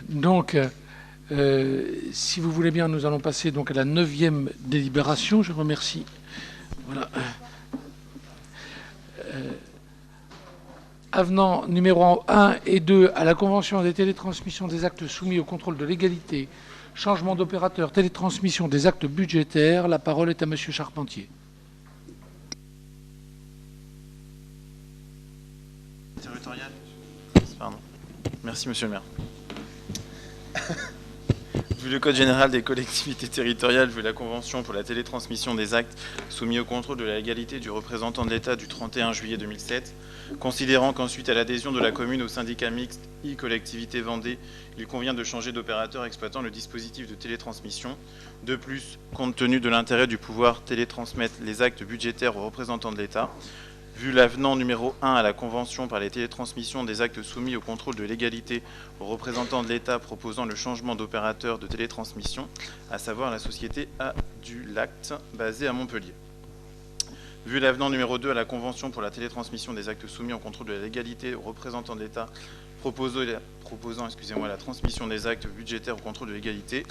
Donc, si vous voulez bien, nous allons passer donc à la 9e délibération. Je remercie. Voilà. Avenant numéro 1 et 2 à la Convention des télétransmissions des actes soumis au contrôle de légalité. Changement d'opérateur, télétransmission des actes budgétaires. La parole est à Monsieur Charpentier. Territorial. Pardon. Merci, Monsieur le maire. Vu le Code général des collectivités territoriales, vu la Convention pour la télétransmission des actes soumis au contrôle de la légalité du représentant de l'État du 31 juillet 2007, considérant qu'ensuite à l'adhésion de la commune au syndicat mixte e-collectivité Vendée, il convient de changer d'opérateur exploitant le dispositif de télétransmission. De plus, compte tenu de l'intérêt du pouvoir télétransmettre les actes budgétaires aux représentants de l'État, vu l'avenant numéro 1 à la Convention par les télétransmissions des actes soumis au contrôle de légalité aux représentants de l'État proposant le changement d'opérateur de télétransmission, à savoir la société Adulact, basée à Montpellier. Vu l'avenant numéro 2 à la Convention pour la télétransmission des actes soumis au contrôle de la légalité aux représentants de l'État proposant la transmission des actes budgétaires au contrôle de légalité,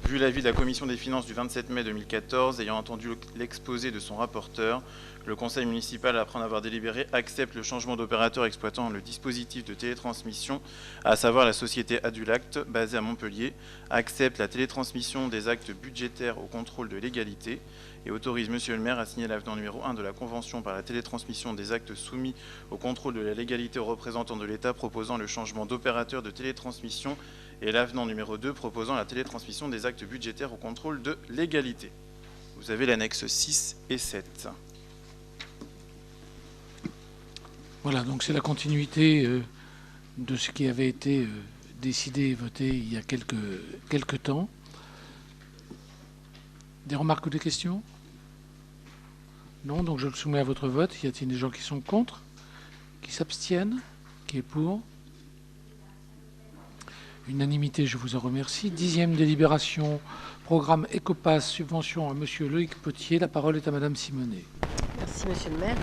vu l'avis de la Commission des finances du 27 mai 2014, ayant entendu l'exposé de son rapporteur, le conseil municipal, après en avoir délibéré, accepte le changement d'opérateur exploitant le dispositif de télétransmission, à savoir la société Adulact, basée à Montpellier, accepte la télétransmission des actes budgétaires au contrôle de légalité et autorise Monsieur le maire à signer l'avenant numéro 1 de la Convention par la télétransmission des actes soumis au contrôle de la légalité aux représentants de l'État proposant le changement d'opérateur de télétransmission et l'avenant numéro 2 proposant la télétransmission des actes budgétaires au contrôle de légalité. Vous avez l'annexe 6 et 7. Voilà, donc c'est la continuité de ce qui avait été décidé et voté il y a quelques temps. Des remarques ou des questions? Non, donc je le soumets à votre vote. Y a-t-il des gens qui sont contre? Qui s'abstiennent? Qui est pour? Unanimité, je vous en remercie. 10e délibération, programme Ecopass, subvention à Monsieur Loïc Potier. La parole est à Madame Simonet. Merci, Monsieur le maire.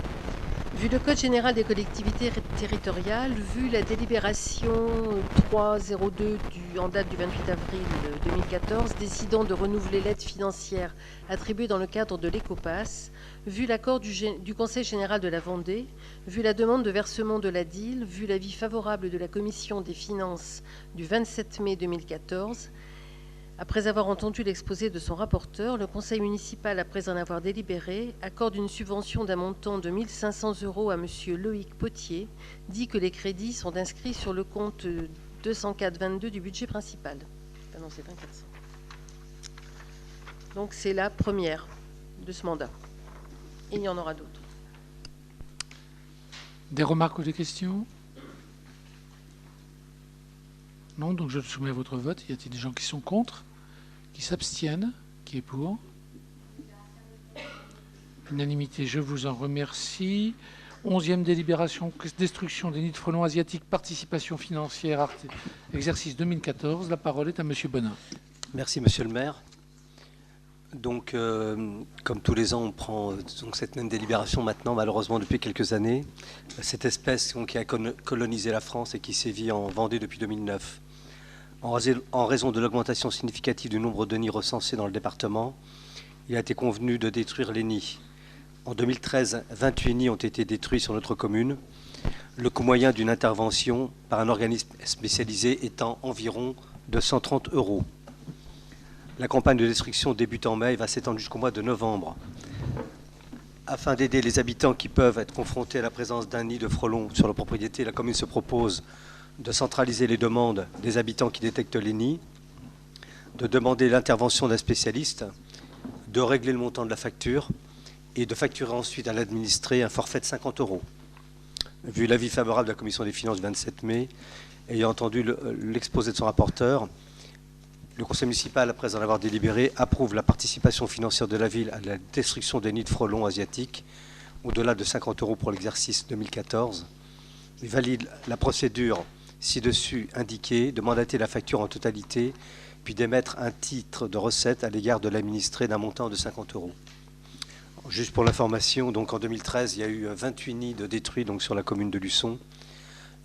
Vu le Code général des collectivités territoriales, vu la délibération 302 en date du 28 avril 2014, décidant de renouveler l'aide financière attribuée dans le cadre de l'Ecopass, vu l'accord du Conseil général de la Vendée, vu la demande de versement de la DIL, vu l'avis favorable de la Commission des finances du 27 mai 2014, après avoir entendu l'exposé de son rapporteur, le conseil municipal, après en avoir délibéré, accorde une subvention d'un montant de 1 500 € à M. Loïc Potier, dit que les crédits sont inscrits sur le compte 204-22 du budget principal. Ah non, c'est 2400. Donc c'est la première de ce mandat. Et il y en aura d'autres. Des remarques ou des questions? Non, donc je le soumets à votre vote. Y a-t-il des gens qui sont contre? Qui s'abstiennent? Qui est pour? Unanimité, je vous en remercie. 11e délibération, destruction des nids de frelons asiatiques, participation financière, exercice 2014. La parole est à Monsieur Bonin. Merci, Monsieur le maire. Donc, comme tous les ans, on prend donc cette même délibération maintenant, malheureusement depuis quelques années. Cette espèce qui a colonisé la France et qui sévit en Vendée depuis 2009. En raison de l'augmentation significative du nombre de nids recensés dans le département, il a été convenu de détruire les nids. En 2013, 28 nids ont été détruits sur notre commune, le coût moyen d'une intervention par un organisme spécialisé étant environ de 130 €. La campagne de destruction débute en mai et va s'étendre jusqu'au mois de novembre. Afin d'aider les habitants qui peuvent être confrontés à la présence d'un nid de frelons sur leur propriété, la commune se propose de centraliser les demandes des habitants qui détectent les nids, de demander l'intervention d'un spécialiste, de régler le montant de la facture et de facturer ensuite à l'administré un forfait de 50 €. Vu l'avis favorable de la Commission des finances du 27 mai, ayant entendu l'exposé de son rapporteur, le conseil municipal, après en avoir délibéré, approuve la participation financière de la ville à la destruction des nids de frelons asiatiques, au-delà de 50 € pour l'exercice 2014. Il valide la procédure ci-dessus indiquée, de mandater la facture en totalité, puis d'émettre un titre de recette à l'égard de l'administré d'un montant de 50 €. Juste pour l'information, donc en 2013, il y a eu 28 nids de détruits donc sur la commune de Luçon.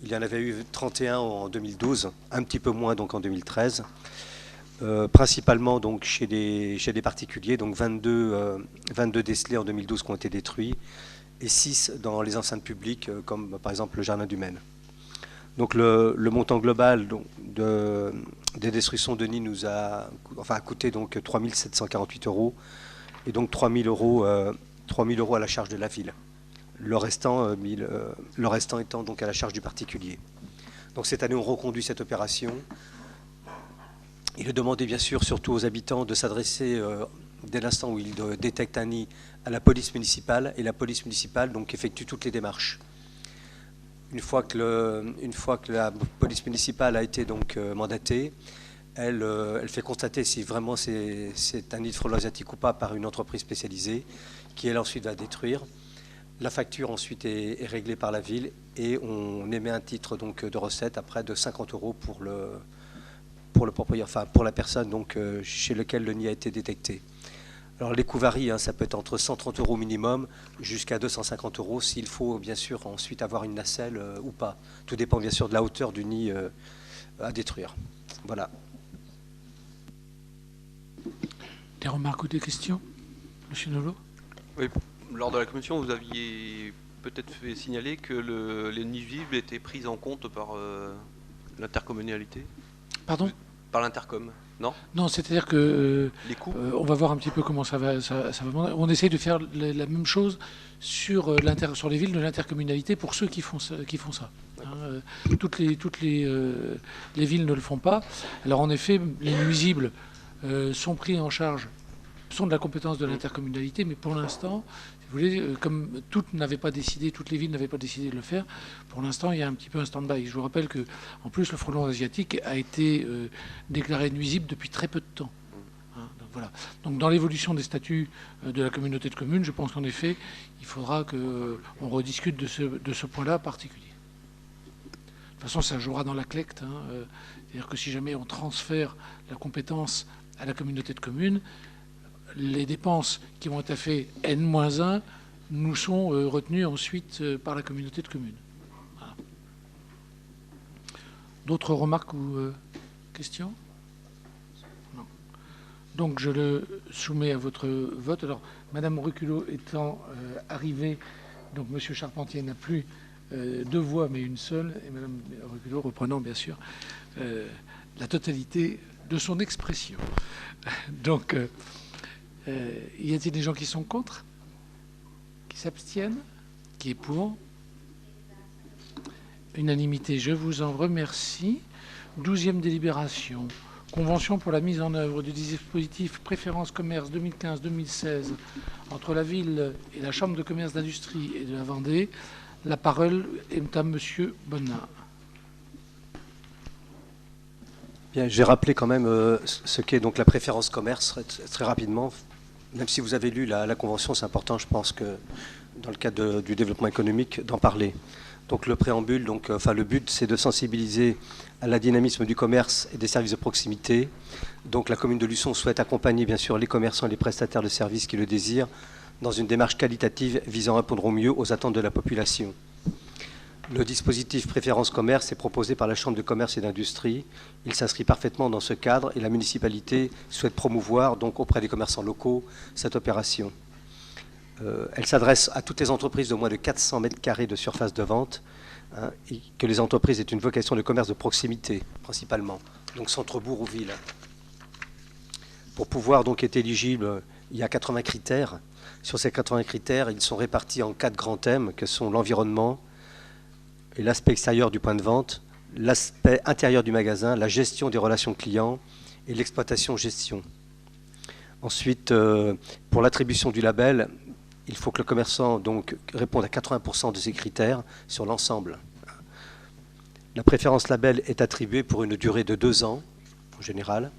Il y en avait eu 31 en 2012, un petit peu moins donc en 2013. Principalement donc chez des particuliers, donc 22 décelés en 2012 qui ont été détruits et 6 dans les enceintes publiques comme par exemple le Jardin du Maine. Donc le montant global donc, des destructions de nids nous a coûté donc 3 748 € et donc 3 000 € à la charge de la ville. Le restant étant donc à la charge du particulier. Donc cette année on reconduit cette opération. Il est demandé bien sûr surtout aux habitants de s'adresser dès l'instant où ils détectent un nid à la police municipale et la police municipale donc effectue toutes les démarches. Une fois que la police municipale a été donc mandatée, elle fait constater si vraiment c'est un nid de frelons asiatiques ou pas par une entreprise spécialisée qui elle ensuite va détruire. La facture ensuite est réglée par la ville et on émet un titre donc de recette à près de 50 € pour le propriétaire, enfin pour la personne donc chez laquelle le nid a été détecté. Alors les coûts varient, hein, ça peut être entre 130 € minimum jusqu'à 250 € s'il faut bien sûr ensuite avoir une nacelle ou pas. Tout dépend bien sûr de la hauteur du nid à détruire. Voilà. Des remarques ou des questions, Monsieur Nolot? Oui, lors de la commission, vous aviez peut-être fait signaler que les nuisibles étaient pris en compte par l'intercommunalité. Pardon? Par l'intercom, non? Non, c'est-à-dire que les coûts on va voir un petit peu comment ça va. On essaye de faire la même chose sur les villes de l'intercommunalité pour ceux qui font ça. Hein. Toutes les villes ne le font pas. Alors en effet, les nuisibles sont pris en charge, sont de la compétence de l'intercommunalité, mais pour l'instant, si vous voulez, comme toutes les villes n'avaient pas décidé de le faire, pour l'instant, il y a un petit peu un stand-by. Je vous rappelle que, en plus, le frelon asiatique a été déclaré nuisible depuis très peu de temps. Hein, donc, voilà. Donc, dans l'évolution des statuts de la communauté de communes, je pense qu'en effet, il faudra qu'on rediscute de ce point-là particulier. De toute façon, ça jouera dans la CLECT. Hein, c'est-à-dire que si jamais on transfère la compétence à la communauté de communes, les dépenses qui vont être faites N-1 nous sont retenues ensuite par la communauté de communes. Voilà. D'autres remarques ou questions? Non. Donc je le soumets à votre vote. Alors, Madame Reculot étant arrivée, donc Monsieur Charpentier n'a plus deux voix mais une seule, et Madame Reculot reprenant bien sûr la totalité de son expression. Donc, y a-t-il des gens qui sont contre? Qui s'abstiennent? Qui est pour? Unanimité, je vous en remercie. 12e délibération. Convention pour la mise en œuvre du dispositif Préférence Commerce 2015-2016 entre la ville et la Chambre de commerce d'industrie et de la Vendée. La parole est à Monsieur Bonnat. Bien, j'ai rappelé quand même ce qu'est donc la préférence commerce très rapidement. Même si vous avez lu la convention, c'est important, je pense, que dans le cadre du développement économique, d'en parler. Donc le préambule, le but, c'est de sensibiliser à la dynamisme du commerce et des services de proximité. Donc la commune de Luçon souhaite accompagner bien sûr les commerçants et les prestataires de services qui le désirent dans une démarche qualitative visant à répondre au mieux aux attentes de la population. Le dispositif Préférence Commerce est proposé par la Chambre de commerce et d'industrie. Il s'inscrit parfaitement dans ce cadre et la municipalité souhaite promouvoir donc auprès des commerçants locaux cette opération. Elle s'adresse à toutes les entreprises de moins de 400 m² de surface de vente, hein, et que les entreprises aient une vocation de commerce de proximité principalement, donc centre-bourg ou ville. Pour pouvoir donc être éligible, il y a 80 critères. Sur ces 80 critères, ils sont répartis en 4 grands thèmes que sont l'environnement, et l'aspect extérieur du point de vente, l'aspect intérieur du magasin, la gestion des relations clients et l'exploitation-gestion. Ensuite, pour l'attribution du label, il faut que le commerçant donc réponde à 80% de ces critères sur l'ensemble. La préférence label est attribuée pour une durée de 2 ans en général,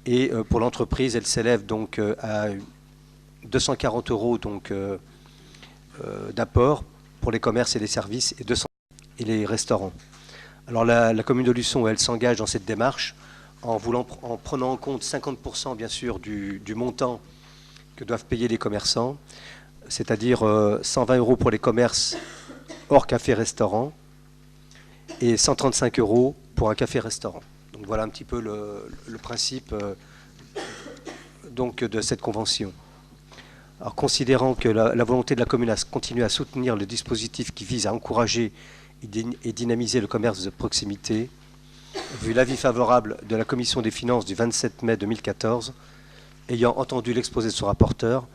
et pour l'entreprise, elle s'élève donc à 240 € donc d'apport pour les commerces et les services et 200 et les restaurants. Alors la commune de Luçon, elle s'engage dans cette démarche en prenant en compte 50% bien sûr du montant que doivent payer les commerçants, c'est-à-dire 120 € pour les commerces hors café-restaurant et 135 € pour un café-restaurant. Donc voilà un petit peu le principe donc, de cette convention. Alors, considérant que la volonté de la commune à continuer à soutenir le dispositif qui vise à encourager et dynamiser le commerce de proximité, vu l'avis favorable de la Commission des finances du 27 mai 2014, ayant entendu l'exposé de son rapporteur,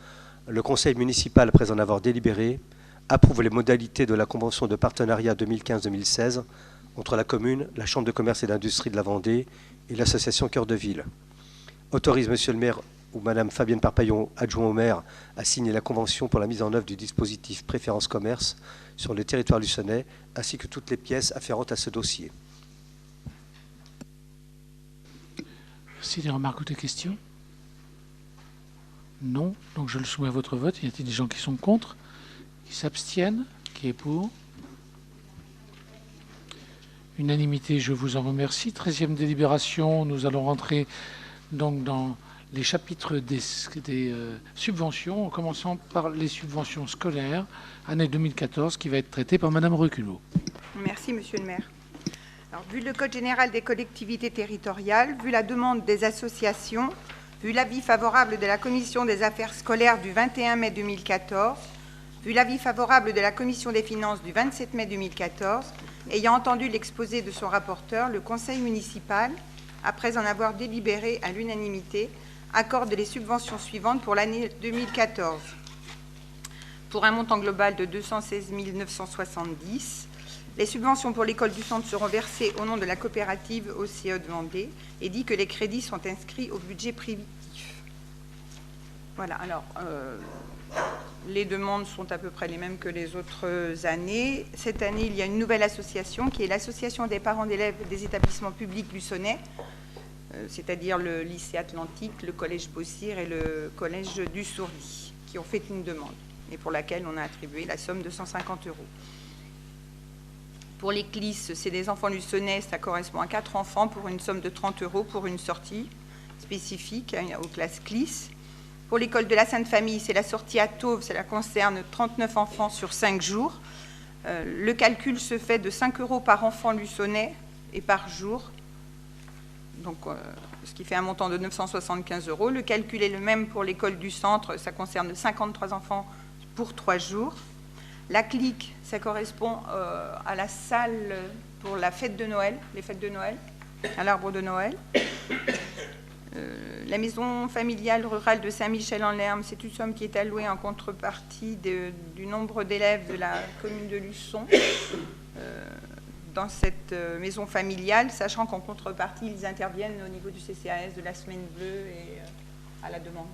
le Conseil municipal, après en avoir délibéré, approuve les modalités de la convention de partenariat 2015-2016 entre la commune, la Chambre de commerce et d'industrie de la Vendée et l'association Cœur de Ville. Autorise Monsieur le maire ou Madame Fabienne Parpaillon, adjoint au maire, à signer la convention pour la mise en œuvre du dispositif Préférence Commerce sur le territoire luçonnais, ainsi que toutes les pièces afférentes à ce dossier. Merci. Des remarques ou des questions? Non. Donc je le soumets à votre vote. Y a-t-il des gens qui sont contre? Qui s'abstiennent? Qui est pour? Unanimité, je vous en remercie. 13e délibération, nous allons rentrer donc dans les chapitres des subventions, en commençant par les subventions scolaires, année 2014, qui va être traitée par Madame Reculot. Merci, Monsieur le maire. Alors, vu le Code général des collectivités territoriales, vu la demande des associations, vu l'avis favorable de la Commission des affaires scolaires du 21 mai 2014, vu l'avis favorable de la Commission des finances du 27 mai 2014, ayant entendu l'exposé de son rapporteur, le Conseil municipal, après en avoir délibéré à l'unanimité, accorde les subventions suivantes pour l'année 2014. Pour un montant global de 216 970, les subventions pour l'école du centre seront versées au nom de la coopérative OCE de Vendée et dit que les crédits sont inscrits au budget privatif. Voilà, alors les demandes sont à peu près les mêmes que les autres années. Cette année, il y a une nouvelle association qui est l'association des parents d'élèves des établissements publics luçonnais, c'est-à-dire le lycée Atlantique, le collège Bossire et le collège du Sourdi, qui ont fait une demande et pour laquelle on a attribué la somme de 150 €. Pour les CLIS, c'est des enfants luçonnais, ça correspond à 4 enfants pour une somme de 30 € pour une sortie spécifique aux classes CLIS. Pour l'école de la Sainte Famille, c'est la sortie à Tauves, cela concerne 39 enfants sur 5 jours. Le calcul se fait de 5 € par enfant luçonnais et par jour, donc, ce qui fait un montant de 975 €. Le calcul est le même pour l'école du centre, ça concerne 53 enfants pour 3 jours. La clique, ça correspond à la salle pour la fête de Noël, les fêtes de Noël, à l'arbre de Noël. La maison familiale rurale de Saint-Michel-en-Lerme, c'est une somme qui est allouée en contrepartie du nombre d'élèves de la commune de Luçon dans cette maison familiale, sachant qu'en contrepartie, ils interviennent au niveau du CCAS, de la semaine bleue et à la demande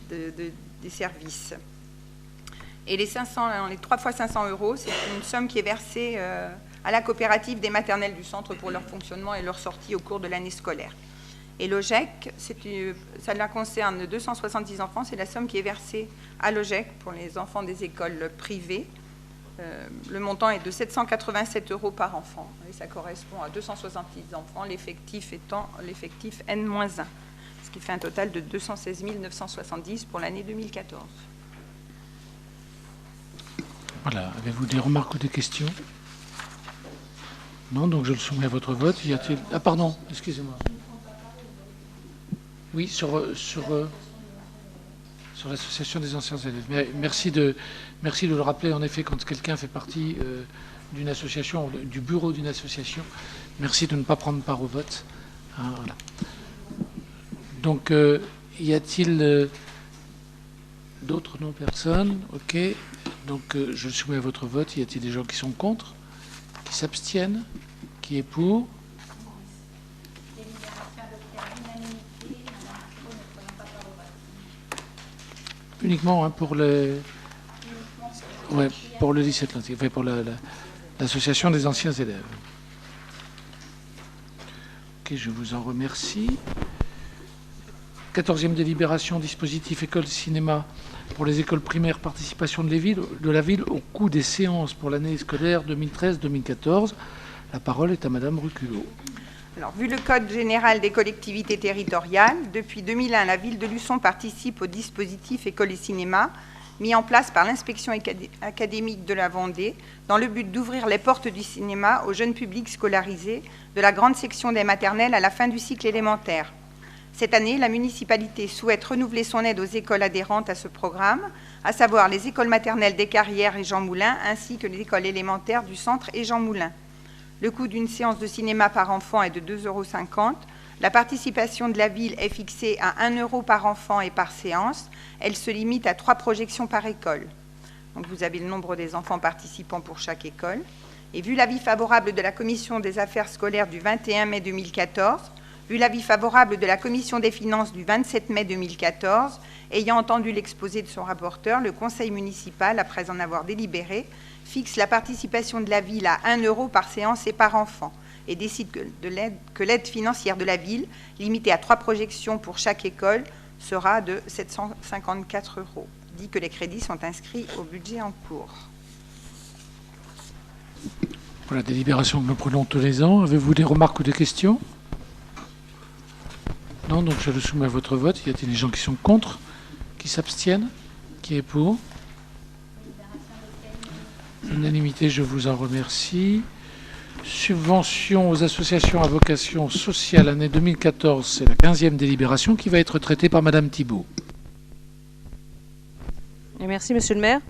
des services. Et les 3 fois 500 €, c'est une somme qui est versée à la coopérative des maternelles du centre pour leur fonctionnement et leur sortie au cours de l'année scolaire. Et l'OGEC, ça concerne 270 enfants, c'est la somme qui est versée à l'OGEC pour les enfants des écoles privées. Le montant est de 787 € par enfant, et ça correspond à 266 enfants, l'effectif étant l'effectif N-1, ce qui fait un total de 216 970 pour l'année 2014. Voilà, avez-vous des remarques ou des questions? Non, donc je le soumets à votre vote. Y a-t-il... Ah pardon, excusez-moi. Oui, sur l'association des anciens élèves. Mais merci de le rappeler. En effet, quand quelqu'un fait partie d'une association, du bureau d'une association, merci de ne pas prendre part au vote. Hein, voilà. Donc, y a-t-il d'autres? Non, personne. OK. Donc, je le soumets à votre vote. Y a-t-il des gens qui sont contre? Qui s'abstiennent? Qui est pour? Uniquement hein, pour le lycée Atlantique, enfin, pour l'association des anciens élèves. Ok, je vous en remercie. 14e délibération, dispositif école cinéma pour les écoles primaires, participation de la ville au coût des séances pour l'année scolaire 2013-2014. La parole est à Madame Reculot. Alors, vu le Code général des collectivités territoriales, depuis 2001, la ville de Luçon participe au dispositif École et Cinéma, mis en place par l'inspection académique de la Vendée dans le but d'ouvrir les portes du cinéma aux jeunes publics scolarisés de la grande section des maternelles à la fin du cycle élémentaire. Cette année, la municipalité souhaite renouveler son aide aux écoles adhérentes à ce programme, à savoir les écoles maternelles des Carrières et Jean Moulin, ainsi que l'école élémentaire du Centre et Jean Moulin. Le coût d'une séance de cinéma par enfant est de 2,50 €. La participation de la ville est fixée à 1 € par enfant et par séance. Elle se limite à 3 projections par école. Donc vous avez le nombre des enfants participants pour chaque école. Et vu l'avis favorable de la Commission des affaires scolaires du 21 mai 2014, vu l'avis favorable de la Commission des finances du 27 mai 2014, ayant entendu l'exposé de son rapporteur, le Conseil municipal, après en avoir délibéré, fixe la participation de la ville à 1 € par séance et par enfant et décide que l'aide financière de la ville, limitée à 3 projections pour chaque école, sera de 754 €. Dit que les crédits sont inscrits au budget en cours. Pour la délibération que nous prenons tous les ans, avez-vous des remarques ou des questions? Non, donc je le soumets à votre vote. Y a-t-il des gens qui sont contre, qui s'abstiennent, qui est pour? Unanimité, je vous en remercie. Subvention aux associations à vocation sociale, année 2014, c'est la 15e délibération qui va être traitée par Madame Thibault. Et merci, Monsieur le maire.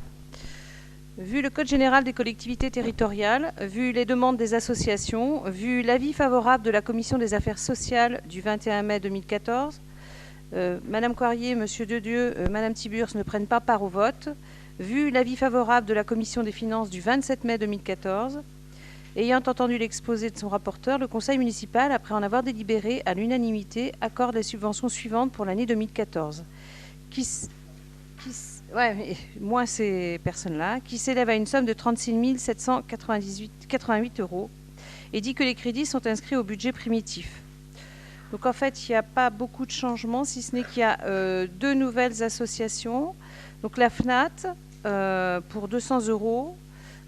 Vu le Code général des collectivités territoriales, vu les demandes des associations, vu l'avis favorable de la Commission des affaires sociales du 21 mai 2014, Madame Coirier, Monsieur Dedieu, Madame Tiburce ne prennent pas part au vote. Vu l'avis favorable de la Commission des finances du 27 mai 2014, ayant entendu l'exposé de son rapporteur, le Conseil municipal, après en avoir délibéré à l'unanimité, accorde les subventions suivantes pour l'année 2014. Moins ces personnes-là, qui s'élèvent à une somme de 36 788 € et dit que les crédits sont inscrits au budget primitif. Donc en fait, il n'y a pas beaucoup de changements, si ce n'est qu'il y a 2 nouvelles associations. Donc la FNAT pour 200 €,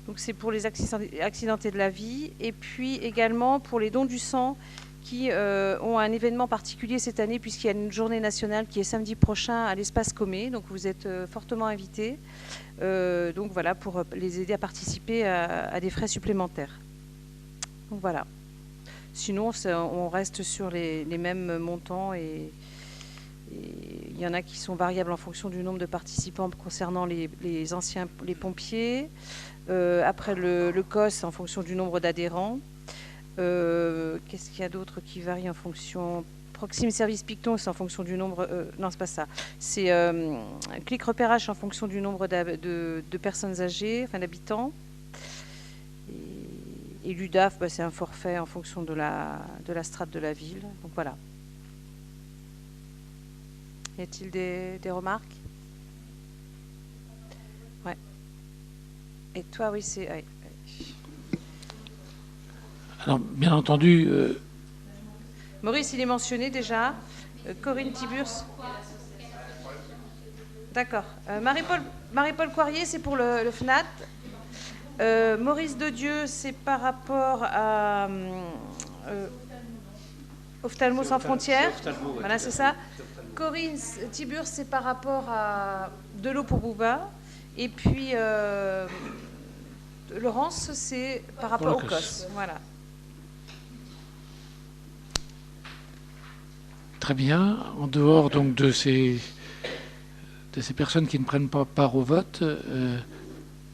donc c'est pour les accidentés de la vie, et puis également pour les dons du sang qui ont un événement particulier cette année puisqu'il y a une journée nationale qui est samedi prochain à l'espace Comé, donc vous êtes fortement invités. Donc voilà, pour les aider à participer à des frais supplémentaires. Donc voilà. Sinon, on reste sur les mêmes montants et il y en a qui sont variables en fonction du nombre de participants concernant les pompiers. Après le COS en fonction du nombre d'adhérents. Qu'est-ce qu'il y a d'autre qui varie en fonction? Proxime Service Picton, c'est en fonction du nombre... non, c'est pas ça. C'est Clic Repérage en fonction du nombre de personnes âgées, enfin d'habitants. Et l'UDAF, c'est un forfait en fonction de la strate de la ville. Donc voilà. Y a-t-il des remarques? Ouais. Et toi, oui, c'est... Ouais. Alors, bien entendu... Maurice, il est mentionné déjà. Corinne Tiburce. D'accord. Marie-Paul Coirier, c'est pour le FNAT. Maurice Dedieu, c'est par rapport à Ophtalmo sans frontières. Voilà, c'est ça. Corinne Tiburce, c'est par rapport à De l'eau pour Bouba. Et puis, Laurence, c'est par rapport au COS. Voilà. Très bien. En dehors donc de ces personnes qui ne prennent pas part au vote,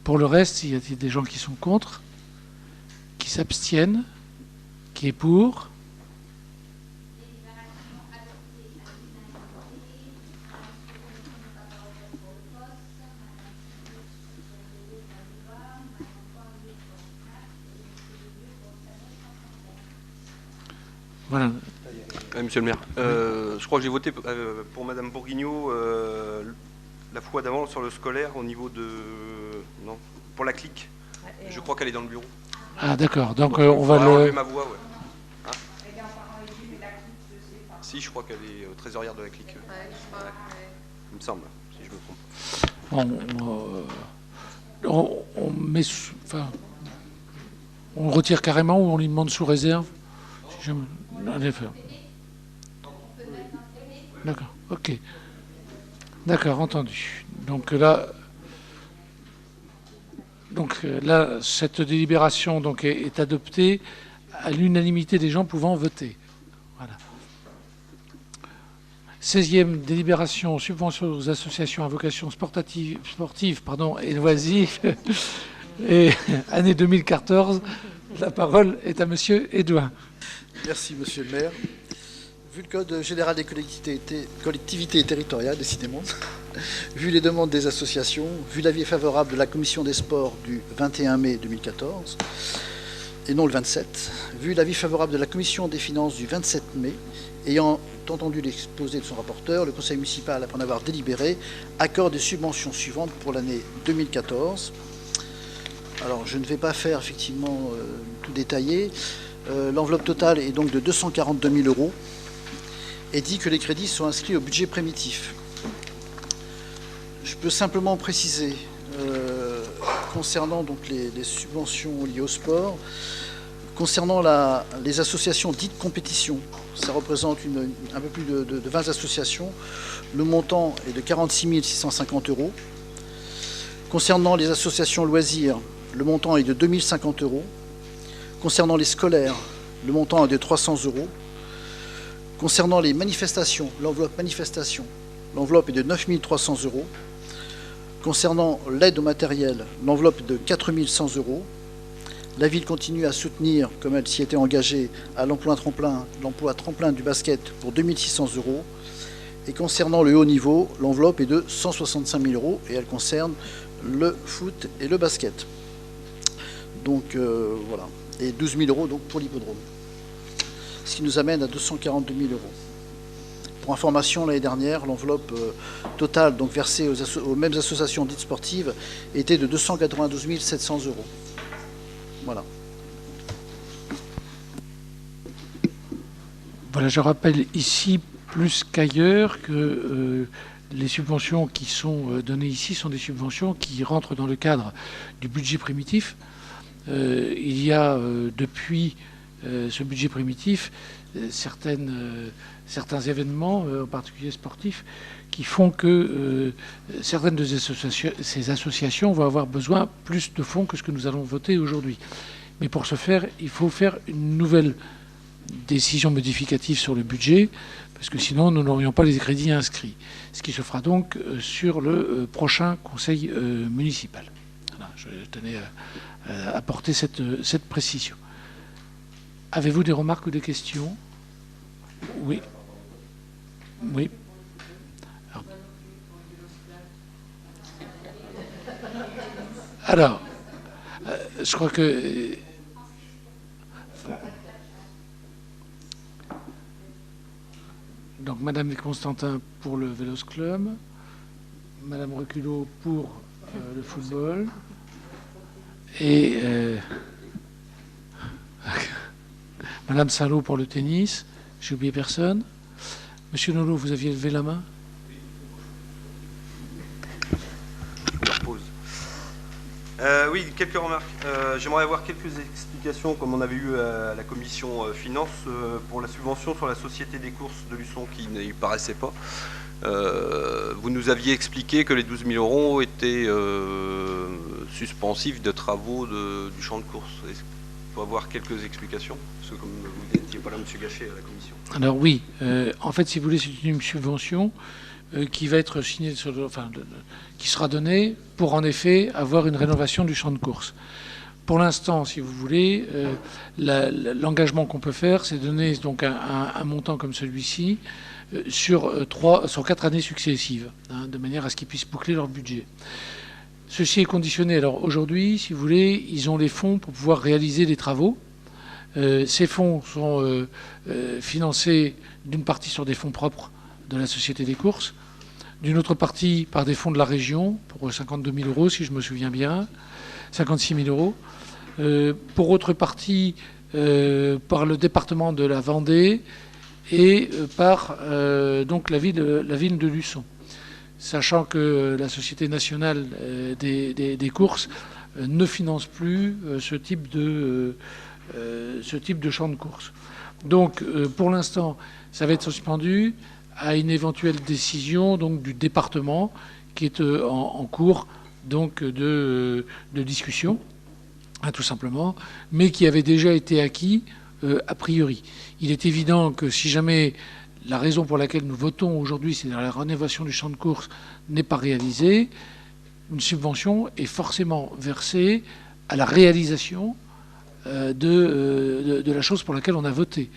pour le reste, il y a des gens qui sont contre, qui s'abstiennent, qui est pour. Voilà. Monsieur le maire, je crois que j'ai voté pour Madame Bourguignot la fois d'avant sur le scolaire au niveau de... Non, pour la clique. Je crois qu'elle est dans le bureau. Ah d'accord, donc on va le... ma voix, ouais. Hein? Si, je crois qu'elle est trésorière de la clique. Ouais, je crois. Il me semble, si je me trompe. On met... Enfin, on retire carrément ou on lui demande sous réserve? Si en effet. D'accord, ok. D'accord, entendu. Donc là, Donc là, cette délibération donc, est adoptée à l'unanimité des gens pouvant voter. Voilà. 16e délibération, subvention aux associations à vocation sportive et loisirs. Et année 2014, la parole est à Monsieur Edouin. Merci, Monsieur le maire. Vu le Code général des collectivités territoriales, décidément, vu les demandes des associations, vu l'avis favorable de la Commission des sports du 21 mai 2014, et non le 27, vu l'avis favorable de la Commission des finances du 27 mai, ayant entendu l'exposé de son rapporteur, le Conseil municipal, après en avoir délibéré, accorde des subventions suivantes pour l'année 2014. Alors, je ne vais pas faire effectivement tout détailler. L'enveloppe totale est donc de 242 000 € et dit que les crédits sont inscrits au budget primitif. Je peux simplement préciser, concernant donc les subventions liées au sport, concernant les associations dites compétition, ça représente un peu plus de 20 associations, le montant est de 46 650 €. Concernant les associations loisirs, le montant est de 2 050 €. Concernant les scolaires, le montant est de 300 €. Concernant les manifestations, l'enveloppe manifestation, l'enveloppe est de 9 300 €. Concernant l'aide au matériel, l'enveloppe est de 4 100 €. La ville continue à soutenir, comme elle s'y était engagée, à l'emploi tremplin du basket pour 2 600 €. Et concernant le haut niveau, l'enveloppe est de 165 000 € et elle concerne le foot et le basket. Donc voilà. Et 12 000 € donc, pour l'hippodrome. Ce qui nous amène à 242 000 €. Pour information, l'année dernière, l'enveloppe totale donc versée aux mêmes associations dites sportives était de 292 700 €. Voilà. Voilà, je rappelle ici, plus qu'ailleurs, que les subventions qui sont données ici sont des subventions qui rentrent dans le cadre du budget primitif. Il y a depuis ce budget primitif certains événements, en particulier sportifs, qui font que certaines de ces associations vont avoir besoin plus de fonds que ce que nous allons voter aujourd'hui. Mais pour ce faire, il faut faire une nouvelle décision modificative sur le budget, parce que sinon nous n'aurions pas les crédits inscrits. Ce qui se fera donc sur le prochain conseil municipal. Voilà, je tenais à apporter cette précision. Avez-vous des remarques ou des questions? Oui. Oui. Alors, je crois que... Donc, Madame Constantin pour le Vélos Club, Madame Reculot pour le football, et Madame Saint-Lô pour le tennis. J'ai oublié personne. Monsieur Nolot, vous aviez levé la main? Oui, quelques remarques. J'aimerais avoir quelques explications, comme on avait eu à la commission finance, pour la subvention sur la société des courses de Luçon qui ne paraissait pas. Vous nous aviez expliqué que les 12 000 € étaient suspensifs de travaux du champ de course. Est-ce qu'il faut avoir quelques explications? Parce que comme vous n'étiez pas là, M. Gachet, à la commission. Alors oui, en fait, si vous voulez, c'est une subvention qui va être signée, qui sera donnée pour en effet avoir une rénovation du champ de course. Pour l'instant, si vous voulez, l'engagement qu'on peut faire, c'est donner donc un montant comme celui-ci sur 4 années successives, hein, de manière à ce qu'ils puissent boucler leur budget. Ceci est conditionné. Alors aujourd'hui, si vous voulez, ils ont les fonds pour pouvoir réaliser des travaux. Ces fonds sont financés d'une partie sur des fonds propres de la Société des courses, d'une autre partie par des fonds de la région, pour 52 000 € si je me souviens bien, 56 000 €, pour autre partie par le département de la Vendée et par donc la ville de Luçon. Sachant que la Société nationale des courses ne finance plus ce type de champ de course. Donc pour l'instant, ça va être suspendu à une éventuelle décision donc, du département qui est en cours donc de discussion, tout simplement, mais qui avait déjà été acquis a priori. Il est évident que si jamais la raison pour laquelle nous votons aujourd'hui, c'est-à-dire la rénovation du champ de course, n'est pas réalisée, une subvention est forcément versée à la réalisation de la chose pour laquelle on a voté.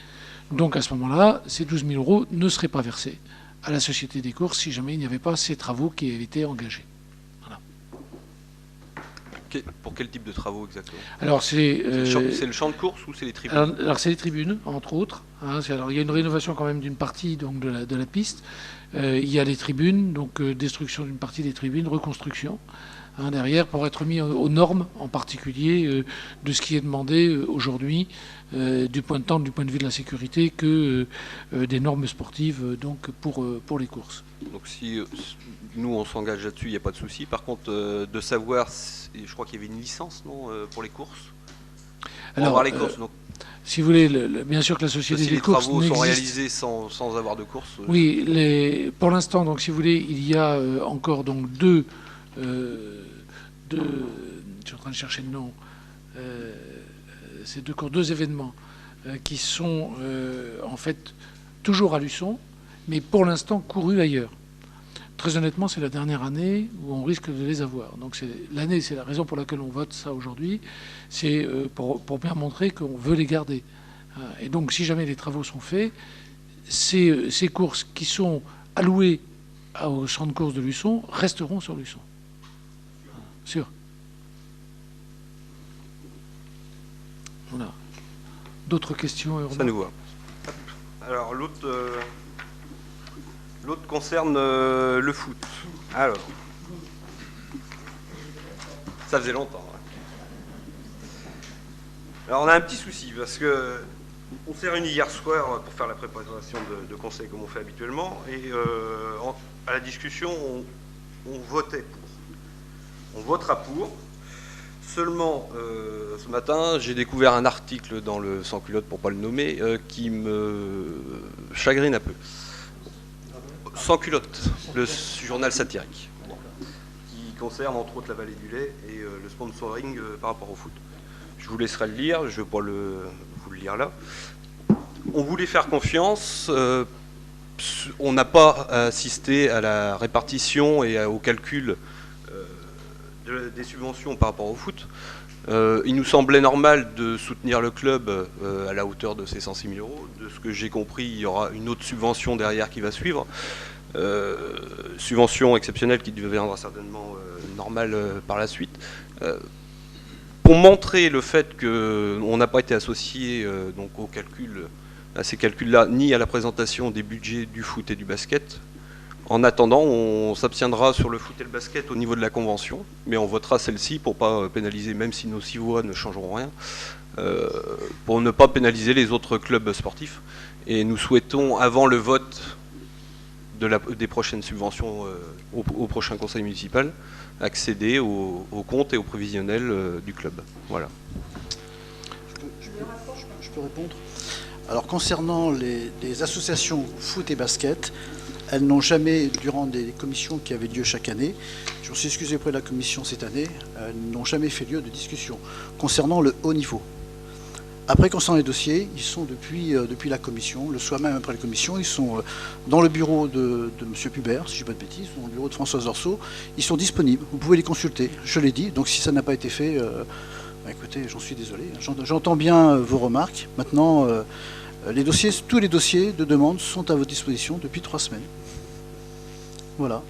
Donc à ce moment-là, ces 12 000 euros ne seraient pas versés à la Société des courses si jamais il n'y avait pas ces travaux qui avaient été engagés. Voilà. Pour quel type de travaux exactement? Alors c'est le champ de course ou c'est les tribunes? Alors c'est les tribunes, entre autres. Alors il y a une rénovation quand même d'une partie donc, de la piste. Il y a les tribunes, donc destruction d'une partie des tribunes, reconstruction. Derrière, pour être mis aux normes, en particulier de ce qui est demandé aujourd'hui, du point de vue de la sécurité, que des normes sportives donc pour les courses. Donc si nous on s'engage là-dessus, il n'y a pas de souci. Par contre, de savoir, je crois qu'il y avait une licence, non, pour les courses. Pour avoir les courses, donc. Si vous voulez, bien sûr que la Société des courses les travaux sont réalisés sans avoir de courses. Oui, pour l'instant, donc si vous voulez, il y a encore donc deux. Je suis en train de chercher le nom. C'est deux événements qui sont en fait toujours à Luçon, mais pour l'instant courus ailleurs. Très honnêtement, c'est la dernière année où on risque de les avoir. Donc l'année, c'est la raison pour laquelle on vote ça aujourd'hui, c'est pour bien montrer qu'on veut les garder. Et donc, si jamais les travaux sont faits, ces courses qui sont allouées au champ de course de Luçon resteront sur Luçon. Sûr. Voilà. D'autres questions, Ça nous va. Alors, l'autre concerne le foot. Alors, ça faisait longtemps. Hein. Alors, on a un petit souci parce que on s'est réunis hier soir pour faire la préparation de conseil comme on fait habituellement, et à la discussion, on votait pour. On votera pour. Seulement, ce matin, j'ai découvert un article dans le Sans Culotte, pour ne pas le nommer, qui me chagrine un peu. Sans Culotte, le journal satirique, qui concerne entre autres la vallée du lait et le sponsoring par rapport au foot. Je vous laisserai le lire, je ne vais pas vous le lire là. On voulait faire confiance. On n'a pas assisté à la répartition et au calcul des subventions par rapport au foot. Il nous semblait normal de soutenir le club à la hauteur de ces 106 000 euros. De ce que j'ai compris, il y aura une autre subvention derrière qui va suivre. Subvention exceptionnelle qui deviendra certainement normale par la suite. Pour montrer le fait qu'on n'a pas été associé donc au calcul, à ces calculs-là, ni à la présentation des budgets du foot et du basket. En attendant, on s'abstiendra sur le foot et le basket au niveau de la convention, mais on votera celle-ci pour ne pas pénaliser, même si nos 6 voix ne changeront rien, pour ne pas pénaliser les autres clubs sportifs. Et nous souhaitons, avant le vote des prochaines subventions au prochain conseil municipal, accéder aux comptes et aux prévisionnels du club. Voilà. Je peux répondre. Alors concernant les associations foot et basket, elles n'ont jamais, durant des commissions qui avaient lieu chaque année, je me suis excusé auprès de la commission cette année, elles n'ont jamais fait lieu de discussion concernant le haut niveau. Après, concernant les dossiers, ils sont depuis la commission, le soir même après la commission, ils sont dans le bureau de M. Pubert, si je ne dis pas de bêtises, dans le bureau de Françoise Orceau, ils sont disponibles, vous pouvez les consulter, je l'ai dit, donc si ça n'a pas été fait, écoutez, j'en suis désolé, j'entends bien vos remarques. Maintenant, tous les dossiers de demande sont à votre disposition depuis 3 semaines. Voilà.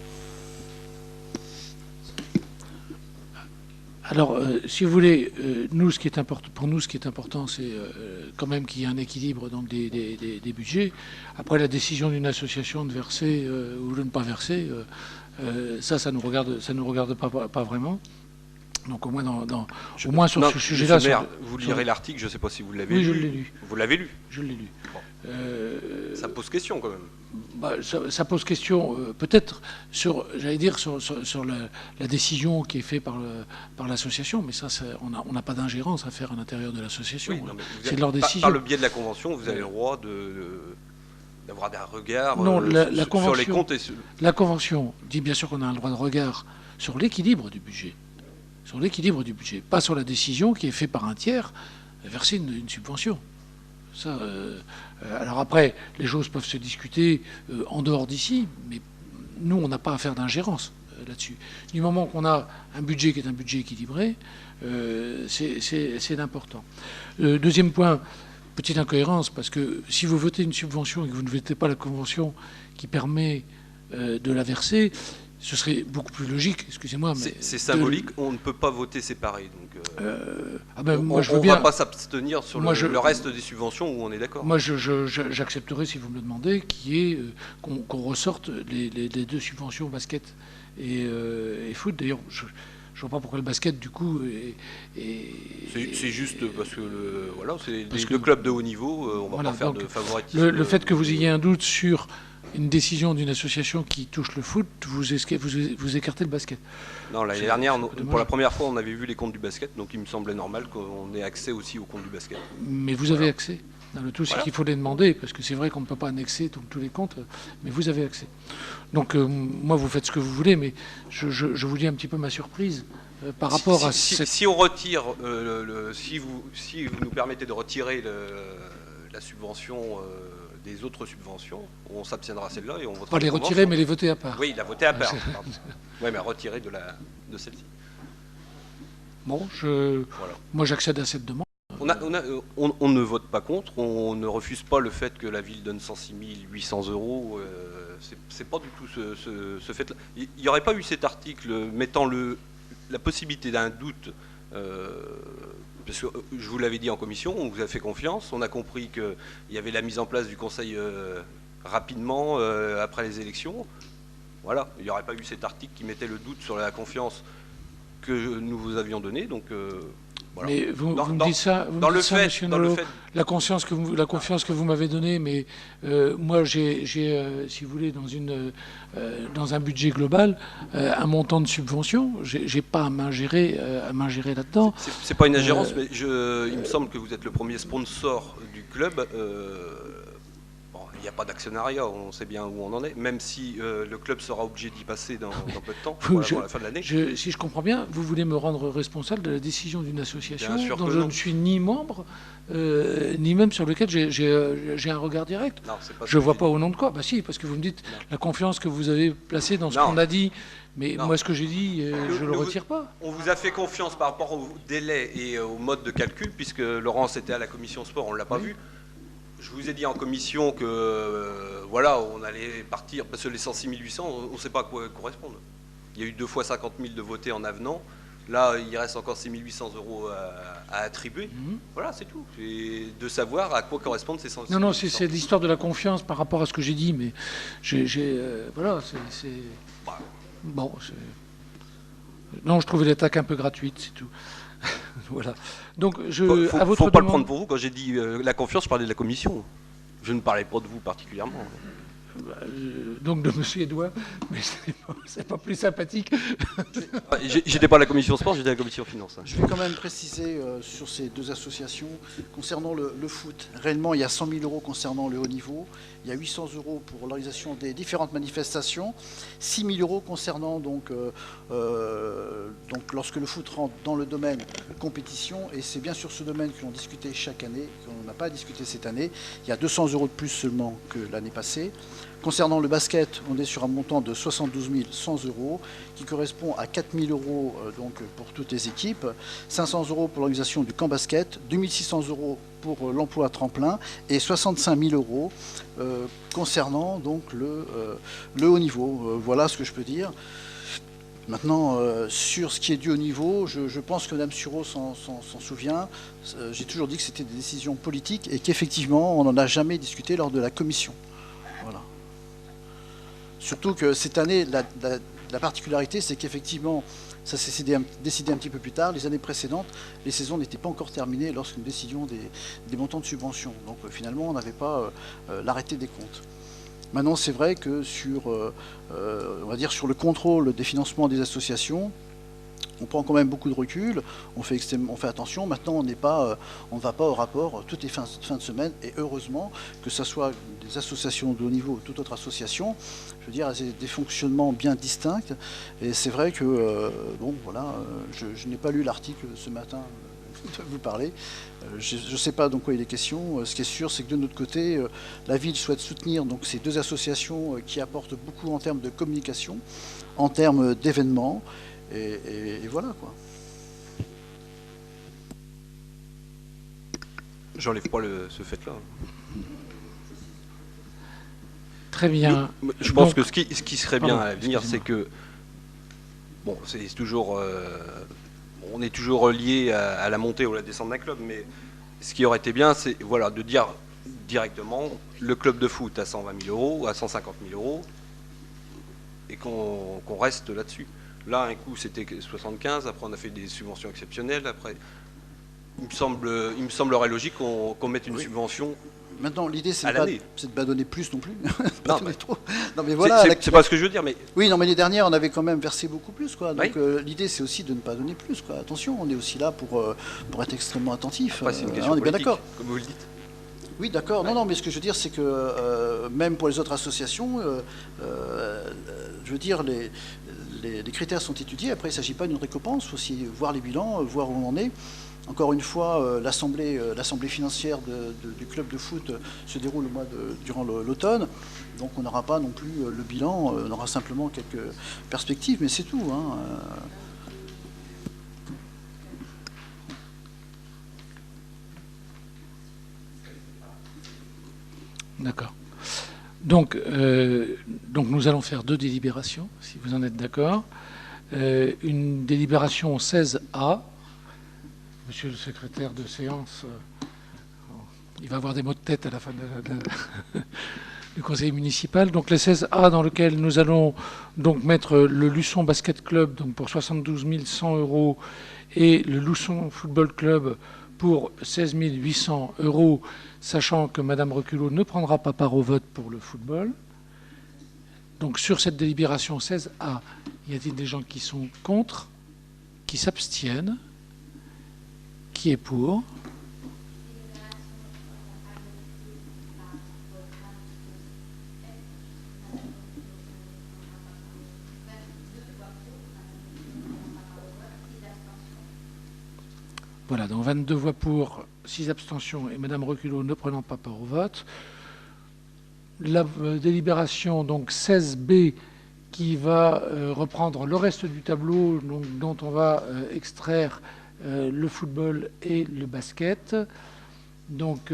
Alors, si vous voulez, nous, pour nous, ce qui est important, c'est quand même qu'il y ait un équilibre donc, des budgets. Après, la décision d'une association de verser ou de ne pas verser, ça nous regarde pas vraiment. Donc au moins sur ce sujet-là... Vous lirez l'article, je ne sais pas si vous l'avez lu. Oui, je l'ai lu. Vous l'avez lu? Je l'ai lu. Bon. Ça pose question quand même. Ça pose question peut-être sur la décision qui est faite par l'association, mais ça, on n'a pas d'ingérence à faire à l'intérieur de l'association. Oui, c'est de leur décision. Par le biais de la convention, vous avez le droit d'avoir un regard sur les comptes. et La convention dit bien sûr qu'on a un droit de regard sur l'équilibre du budget. Sur l'équilibre du budget, pas sur la décision qui est faite par un tiers, verser une subvention. Ça, alors après, les choses peuvent se discuter en dehors d'ici, mais nous, on n'a pas à faire d'ingérence là-dessus. Du moment qu'on a un budget qui est un budget équilibré, c'est important. Deuxième point, petite incohérence, parce que si vous votez une subvention et que vous ne votez pas la convention qui permet de la verser, ce serait beaucoup plus logique, excusez-moi. C'est symbolique, on ne peut pas voter séparé. Donc, moi, je veux on ne bien... va pas s'abstenir sur le reste des subventions où on est d'accord. Moi, j'accepterai, si vous me le demandez, qu'on ressorte les deux subventions basket et foot. D'ailleurs, je ne vois pas pourquoi le basket, du coup... C'est juste parce que c'est les deux clubs de haut niveau, on va pas faire de favoritisme. Le fait que vous ayez un doute sur une décision d'une association qui touche le foot, vous écartez le basket. Non, l'année dernière, pour la première fois, on avait vu les comptes du basket, donc il me semblait normal qu'on ait accès aussi aux comptes du basket. Mais vous avez accès. Le tout, c'est qu'il faut les demander, parce que c'est vrai qu'on ne peut pas annexer tous les comptes, mais vous avez accès. Donc, moi, vous faites ce que vous voulez, mais je vous dis un petit peu ma surprise par rapport à... Si on retire, si vous nous permettez de retirer la subvention... des autres subventions, on s'abstiendra celle-là et on votera. Pas les retirer, mais les voter à part. Oui, la voter à part. Oui, mais retirer de celle-ci. Bon, moi j'accède à cette demande. On ne vote pas contre, on ne refuse pas le fait que la ville donne 106 800 €. C'est pas du tout ce fait-là. Il n'y aurait pas eu cet article mettant la possibilité d'un doute. Parce que je vous l'avais dit en commission, on vous a fait confiance, on a compris qu'il y avait la mise en place du conseil rapidement après les élections. Voilà, il n'y aurait pas eu cet article qui mettait le doute sur la confiance que nous vous avions donnée. Donc, voilà. Mais vous me dites ça, monsieur Nolot, la confiance que vous m'avez donnée, mais moi j'ai, si vous voulez, dans un budget global, un montant de subvention, j'ai pas à m'ingérer là-dedans. C'est pas une ingérence, mais il me semble que vous êtes le premier sponsor du club. Il n'y a pas d'actionnariat, on sait bien où on en est, même si le club sera obligé d'y passer dans peu de temps, pour la fin de l'année. Si je comprends bien, vous voulez me rendre responsable de la décision d'une association dont je ne suis ni membre, ni même sur lequel j'ai un regard direct. Non, je ne vois pas au nom de quoi. Bah si, parce que vous me dites la confiance que vous avez placée dans ce qu'on a dit. Mais moi, ce que j'ai dit, je ne le retire pas. On vous a fait confiance par rapport au délai et au mode de calcul, puisque Laurence était à la commission sport, on ne l'a pas vu. Je vous ai dit en commission que on allait partir, parce que les 106 800, on ne sait pas à quoi correspondent. Il y a eu 2 fois 50 000 de votés en avenant. Là, il reste encore 6 800 € à attribuer. Voilà, c'est tout. Et de savoir à quoi correspondent ces 106 000. Non, c'est l'histoire de la confiance par rapport à ce que j'ai dit, mais bon, non, je trouvais l'attaque un peu gratuite, c'est tout. Voilà. Donc, faut pas le prendre pour vous. Quand j'ai dit la confiance, je parlais de la commission. Je ne parlais pas de vous particulièrement. Donc de M. Edouard, mais c'est pas plus sympathique. J'étais pas à la commission sport, j'étais à la commission finance. Je vais quand même préciser sur ces deux associations. Concernant le foot, réellement il y a 100 000 € concernant le haut niveau, il y a 800 € pour l'organisation des différentes manifestations, 6 000 € concernant donc lorsque le foot rentre dans le domaine compétition, et c'est bien sur ce domaine que l'on discutait chaque année, qu'on n'a pas discuté cette année. Il y a 200 € de plus seulement que l'année passée. Concernant le basket, on est sur un montant de 72 100 € qui correspond à 4 000 € donc, pour toutes les équipes, 500 € pour l'organisation du camp basket, 2 600 € pour l'emploi à tremplin et 65 000 € concernant donc, le haut niveau. Voilà ce que je peux dire. Maintenant, sur ce qui est du haut niveau, je pense que Mme Sureau s'en souvient. J'ai toujours dit que c'était des décisions politiques et qu'effectivement, on n'en a jamais discuté lors de la commission. Voilà. Surtout que cette année, la particularité, c'est qu'effectivement, ça s'est décidé un petit peu plus tard. Les années précédentes, les saisons n'étaient pas encore terminées lorsqu'une décision des montants de subvention. Donc finalement, on n'avait pas l'arrêté des comptes. Maintenant, c'est vrai que on va dire sur le contrôle des financements des associations, on prend quand même beaucoup de recul, on fait attention. Maintenant, on ne va pas au rapport toutes les fins de semaine, et heureusement que ce soit des associations de haut niveau ou toute autre association, je veux dire, des fonctionnements bien distincts. Et c'est vrai que, bon, voilà, je n'ai pas lu l'article ce matin de vous parler. Je ne sais pas de quoi il est question. Ce qui est sûr, c'est que de notre côté, la ville souhaite soutenir donc, ces deux associations qui apportent beaucoup en termes de communication, en termes d'événements. Et voilà, quoi. J'enlève pas ce fait-là. Très bien. Je pense Donc, que ce qui serait bien à l'avenir, c'est que, bon, c'est toujours, on est toujours lié à la montée ou la descente d'un club, mais ce qui aurait été bien, c'est voilà, de dire directement le club de foot à 120 000 euros, à 150 000 euros, et qu'on reste là-dessus. Là, un coup, c'était 75, après on a fait des subventions exceptionnelles, après, il me semblerait logique qu'on mette une subvention. Maintenant, l'idée, c'est de ne pas donner plus non plus. Non, trop. Non, mais voilà, c'est pas ce que je veux dire, mais... Oui, non, mais les dernières, on avait quand même versé beaucoup plus, quoi. Donc, oui. L'idée, c'est aussi de ne pas donner plus, quoi. Attention, on est aussi là pour être extrêmement attentif. Après, c'est une question on est bien politique, d'accord. comme vous le dites. Oui, d'accord. Non, mais ce que je veux dire, c'est que même pour les autres associations, je veux dire, les critères sont étudiés. Après, il ne s'agit pas d'une récompense. Il faut aussi voir les bilans, voir où on en est. Encore une fois, l'assemblée financière du club de foot se déroule durant l'automne. Donc on n'aura pas non plus le bilan, on aura simplement quelques perspectives, mais c'est tout. Hein. D'accord. Donc nous allons faire 2 délibérations, si vous en êtes d'accord. Une délibération 16A. Monsieur le secrétaire de séance, il va avoir des mots de tête à la fin du conseil municipal. Donc les 16A dans lequel nous allons donc mettre le Luçon Basket Club donc pour 72 100 euros et le Luçon Football Club pour 16 800 euros, sachant que Madame Reculot ne prendra pas part au vote pour le football. Donc sur cette délibération 16A, y a-t-il des gens qui sont contre, qui s'abstiennent? Qui est pour? Voilà, donc 22 voix pour, 6 abstentions et Madame Reculot ne prenant pas part au vote. La délibération donc 16B qui va reprendre le reste du tableau donc, dont on va extraire le football et le basket. Donc,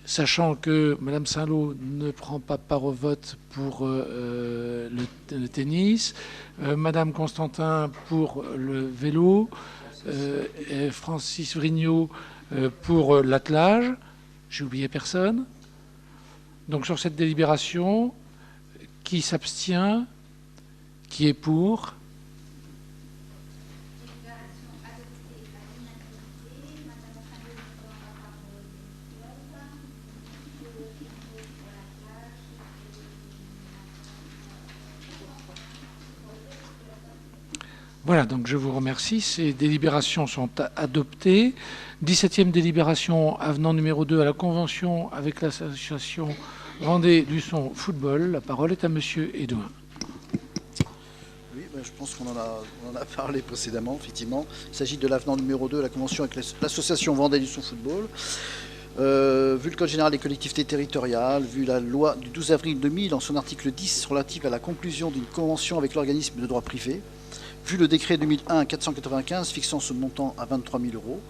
sachant que Mme Saint-Lô ne prend pas part au vote pour le tennis, Mme Constantin pour le vélo, et Francis Vrignot pour l'attelage. J'ai oublié personne. Donc, sur cette délibération, qui s'abstient? Qui est pour? Voilà, donc je vous remercie. Ces délibérations sont adoptées. 17e délibération, avenant numéro 2 à la convention avec l'association Vendée-Luçon Football. La parole est à Monsieur Edouin. Oui, ben, je pense qu'on en a parlé précédemment, effectivement. Il s'agit de l'avenant numéro 2 à la convention avec l'association Vendée-Luçon Football. Vu le Code général des collectivités territoriales, vu la loi du 12 avril 2000 en son article 10 relatif à la conclusion d'une convention avec l'organisme de droit privé, vu le décret 2001-495 fixant ce montant à 23 000 euros,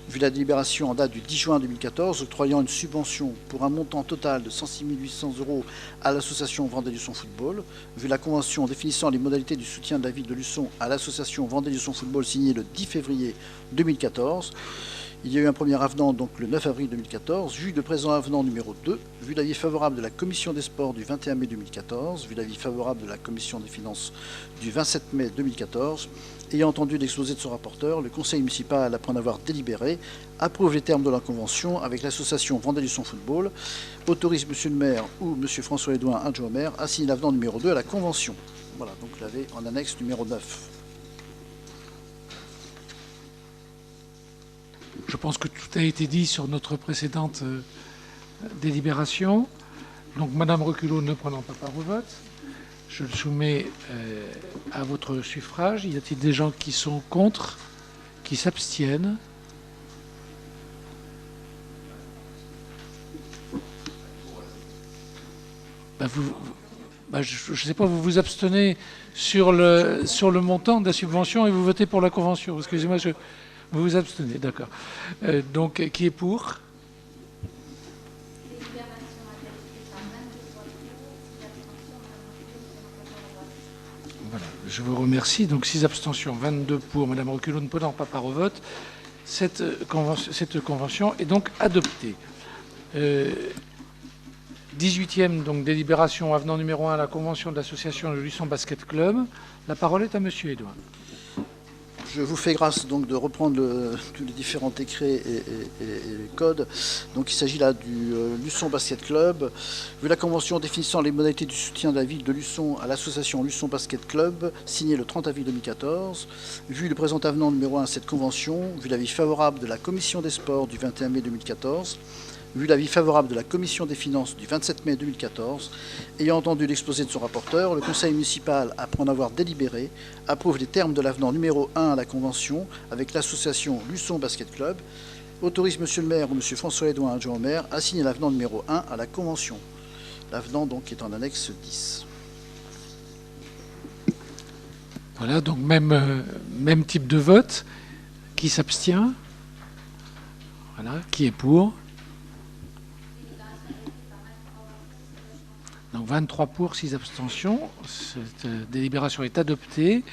vu la délibération en date du 10 juin 2014 octroyant une subvention pour un montant total de 106 800 euros à l'association Vendée-Luçon Football, vu la convention définissant les modalités du soutien de la ville de Luçon à l'association Vendée-Luçon Football signée le 10 février 2014, il y a eu un premier avenant donc le 9 avril 2014, vu le présent avenant numéro 2, vu l'avis favorable de la Commission des Sports du 21 mai 2014, vu l'avis favorable de la Commission des Finances du 27 mai 2014, ayant entendu l'exposé de son rapporteur, le Conseil municipal, après en avoir délibéré, approuve les termes de la convention avec l'association Vendée-Luçon Football, autorise Monsieur le maire ou Monsieur François Edouin, adjoint au maire, à signer l'avenant numéro 2 à la convention. Voilà, donc vous l'avez en annexe numéro 9. Je pense que tout a été dit sur notre précédente délibération. Donc, Madame Reculot ne prenant pas part au vote, je le soumets à votre suffrage. Y a-t-il des gens qui sont contre, qui s'abstiennent? Je ne sais pas, vous vous abstenez sur le montant de la subvention et vous votez pour la convention. Excusez-moi, vous vous abstenez, d'accord. Donc, qui est pour? Voilà, je vous remercie. Donc, 6 abstentions, 22 pour, Madame Reculot ne prenant pas part au vote. Cette convention est donc adoptée. 18e donc, délibération avenant numéro 1 à la convention de l'association de Luçon Basket Club. La parole est à Monsieur Edouin. Je vous fais grâce donc de reprendre tous les différents décrets et les codes. Donc il s'agit là du Luçon Basket Club. Vu la convention définissant les modalités du soutien de la ville de Luçon à l'association Luçon Basket Club, signée le 30 avril 2014. Vu le présent avenant numéro 1 à cette convention, vu l'avis favorable de la Commission des Sports du 21 mai 2014, vu l'avis favorable de la Commission des Finances du 27 mai 2014, ayant entendu l'exposé de son rapporteur, le Conseil municipal, après en avoir délibéré, approuve les termes de l'avenant numéro 1 à la Convention avec l'association Luçon Basket Club, autorise Monsieur le maire ou Monsieur François Edouin, adjoint au maire, à signer l'avenant numéro 1 à la Convention. L'avenant donc est en annexe 10. Voilà, donc même type de vote. Qui s'abstient? Voilà, qui est pour? Donc 23 pour, 6 abstentions. Cette délibération est adoptée.